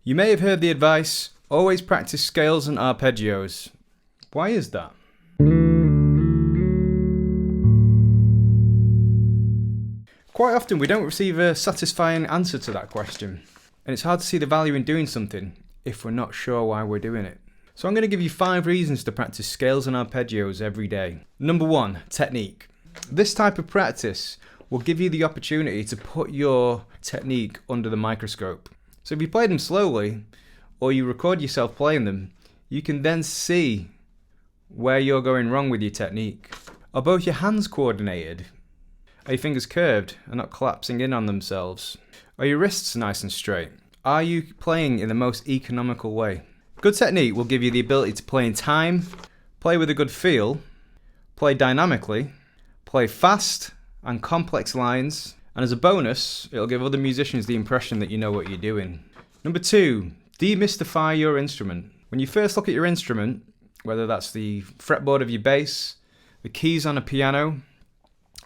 You may have heard the advice, always practice scales and arpeggios. Why is that? Quite often we don't receive a satisfying answer to that question, and it's hard to see the value in doing something if we're not sure why we're doing it. So I'm going to give you 5 reasons to practice scales and arpeggios every day. Number 1, technique. This type of practice will give you the opportunity to put your technique under the microscope. So if you play them slowly, or you record yourself playing them, you can then see where you're going wrong with your technique. Are both your hands coordinated? Are your fingers curved and not collapsing in on themselves? Are your wrists nice and straight? Are you playing in the most economical way? Good technique will give you the ability to play in time, play with a good feel, play dynamically, play fast and complex lines, and as a bonus, it'll give other musicians the impression that you know what you're doing. Number 2, demystify your instrument. When you first look at your instrument, whether that's the fretboard of your bass, the keys on a piano,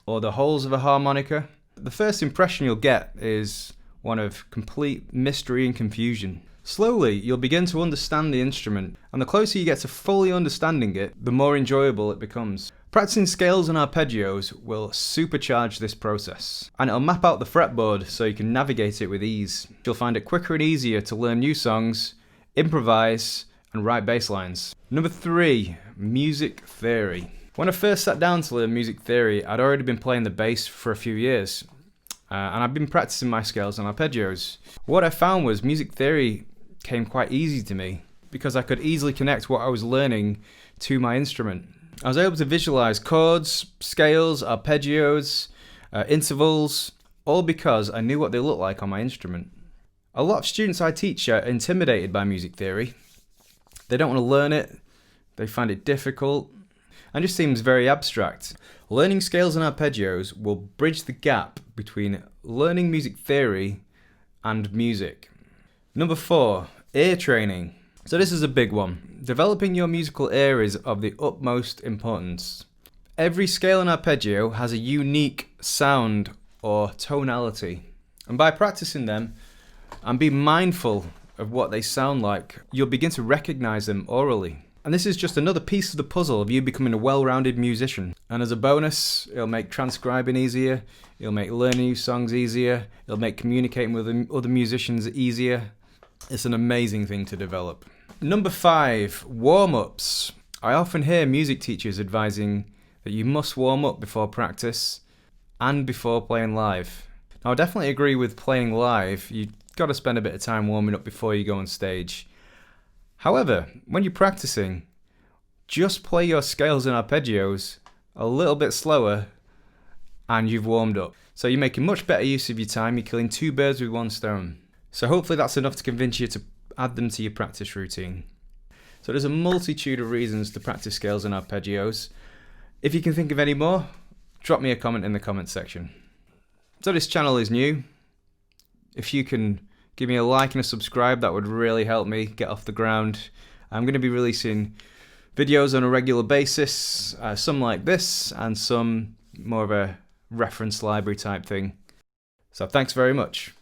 or the holes of a harmonica, the first impression you'll get is one of complete mystery and confusion. Slowly, you'll begin to understand the instrument, and the closer you get to fully understanding it, the more enjoyable it becomes. Practicing scales and arpeggios will supercharge this process, and it'll map out the fretboard so you can navigate it with ease. You'll find it quicker and easier to learn new songs, improvise, and write bass lines. Number 3, music theory. When I first sat down to learn music theory, I'd already been playing the bass for a few years, and I'd been practicing my scales and arpeggios. What I found was music theory came quite easy to me because I could easily connect what I was learning to my instrument. I was able to visualize chords, scales, arpeggios, intervals, all because I knew what they looked like on my instrument. A lot of students I teach are intimidated by music theory. They don't want to learn it, they find it difficult, and just seems very abstract. Learning scales and arpeggios will bridge the gap between learning music theory and music. Number 4, ear training. So this is a big one. Developing your musical ear is of the utmost importance. Every scale and arpeggio has a unique sound or tonality, and by practicing them and being mindful of what they sound like, you'll begin to recognize them orally. And this is just another piece of the puzzle of you becoming a well-rounded musician. And as a bonus, it'll make transcribing easier, it'll make learning new songs easier, it'll make communicating with other musicians easier. It's an amazing thing to develop. Number 5, warm-ups. I often hear music teachers advising that you must warm up before practice and before playing live. Now I definitely agree with playing live, you've got to spend a bit of time warming up before you go on stage. However, when you're practicing, just play your scales and arpeggios a little bit slower and you've warmed up. So you're making much better use of your time, you're killing 2 birds with 1 stone. So hopefully that's enough to convince you to add them to your practice routine. So there's a multitude of reasons to practice scales and arpeggios. If you can think of any more, drop me a comment in the comment section. So this channel is new. If you can give me a like and a subscribe, that would really help me get off the ground. I'm going to be releasing videos on a regular basis, some like this and some more of a reference library type thing. So thanks very much.